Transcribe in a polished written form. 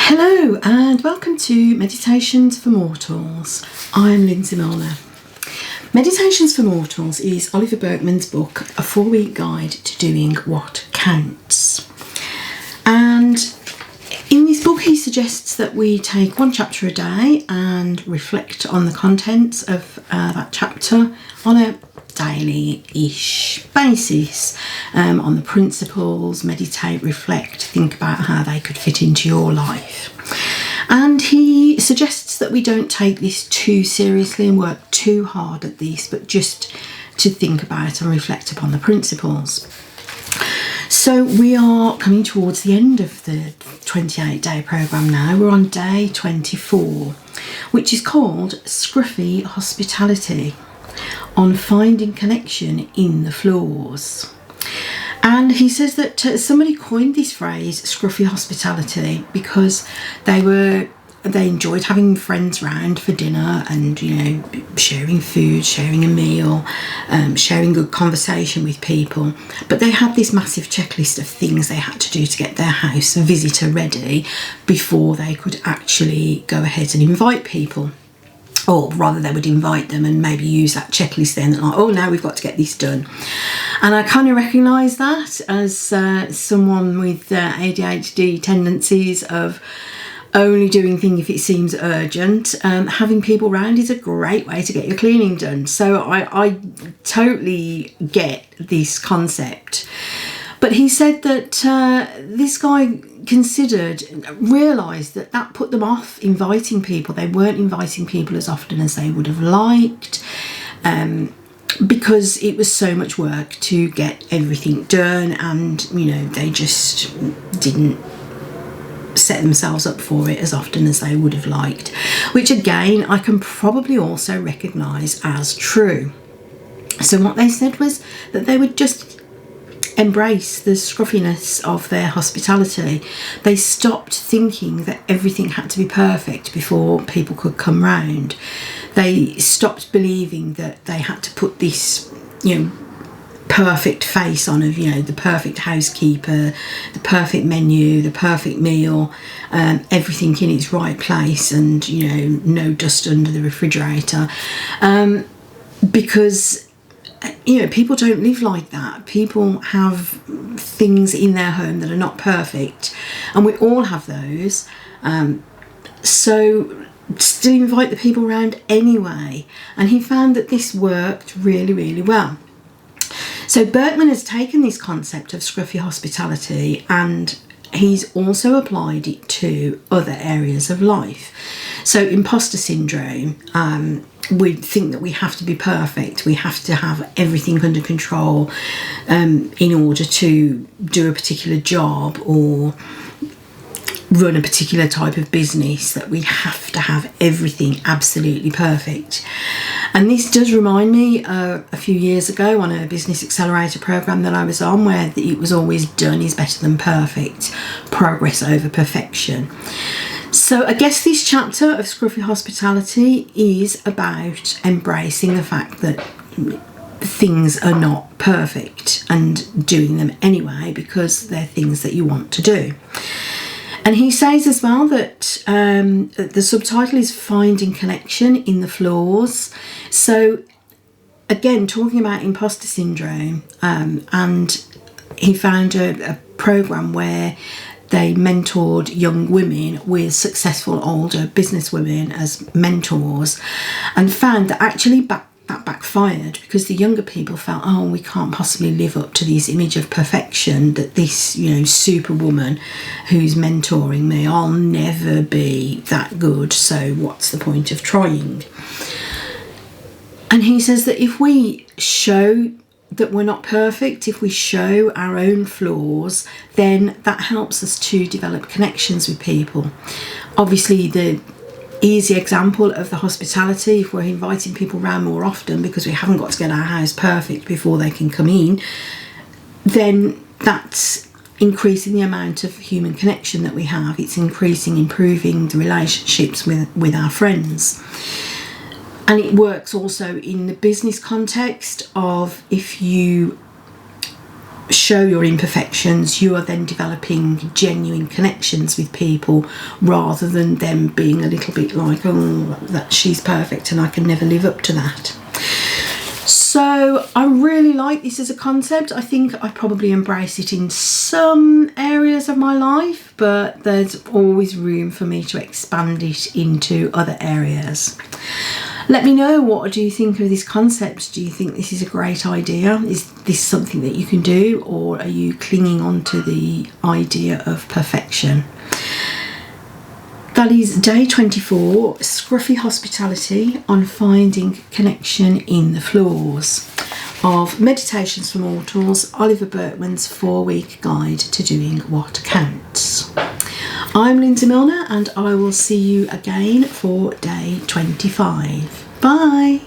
Hello and welcome to Meditations for Mortals. I'm Lindsay Milner. Meditations for Mortals is Oliver Burkeman's book, A 4-Week Guide to Doing What Counts. And in this book he suggests that we take one chapter a day and reflect on the contents of that chapter on a daily-ish basis, on the principles, meditate, reflect, think about how they could fit into your life. And he suggests that we don't take this too seriously and work too hard at this, but just to think about and reflect upon the principles. So we are coming towards the end of the 28-day programme now. We're on day 24, which is called Scruffy Hospitality, on finding connection in the floors. And he says that somebody coined this phrase, scruffy hospitality, because they enjoyed having friends round for dinner and, sharing food, sharing a meal, sharing good conversation with people. But they had this massive checklist of things they had to do to get their house visitor ready before they could actually go ahead and invite people. Or rather, they would invite them and maybe use that checklist then, like, oh, now we've got to get this done. And I kind of recognise that as someone with ADHD tendencies of only doing things if it seems urgent. Having people round is a great way to get your cleaning done. So I totally get this concept. But he said that this guy realised that put them off inviting people. They weren't inviting people as often as they would have liked, because it was so much work to get everything done, and they just didn't set themselves up for it as often as they would have liked, which again I can probably also recognise as true. So what they said was that they would just embrace the scruffiness of their hospitality. They stopped thinking that everything had to be perfect before people could come round. They stopped believing that they had to put this, perfect face on of, the perfect housekeeper, the perfect menu, the perfect meal, everything in its right place, and, no dust under the refrigerator. Because people don't live like that. People have things in their home that are not perfect, and we all have those. So still invite the people around anyway. And he found that this worked really, really well. So Burkeman has taken this concept of scruffy hospitality and he's also applied it to other areas of life. So imposter syndrome, we think that we have to be perfect, we have to have everything under control in order to do a particular job or run a particular type of business, that we have to have everything absolutely perfect. And this does remind me a few years ago on a business accelerator program that I was on, where it was always done is better than perfect, progress over perfection. So I guess this chapter of Scruffy Hospitality is about embracing the fact that things are not perfect and doing them anyway because they're things that you want to do. And he says as well that the subtitle is Finding Connection in the Floors. So again, talking about imposter syndrome, and he found a program where they mentored young women with successful older business women as mentors, and found that actually that backfired, because the younger people felt, oh, we can't possibly live up to this image of perfection that this, superwoman who's mentoring me, I'll never be that good, so what's the point of trying? And he says that if we show that we're not perfect, if we show our own flaws, then that helps us to develop connections with people. Obviously, the easy example of the hospitality, if we're inviting people around more often because we haven't got to get our house perfect before they can come in, then that's increasing the amount of human connection that we have. It's improving the relationships with our friends. And it works also in the business context of, if you show your imperfections, you are then developing genuine connections with people, rather than them being a little bit like, oh, that she's perfect and I can never live up to that. So I really like this as a concept. I think I probably embrace it in some areas of my life, but there's always room for me to expand it into other areas. Let me know, what do you think of this concept? Do you think this is a great idea? Is this something that you can do, or are you clinging on to the idea of perfection? That is day 24, Scruffy Hospitality on Finding Connection in the Floors of Meditations for Mortals, Oliver Burkeman's 4-week guide to doing what counts. I'm Lindsay Milner, and I will see you again for day 25. Bye!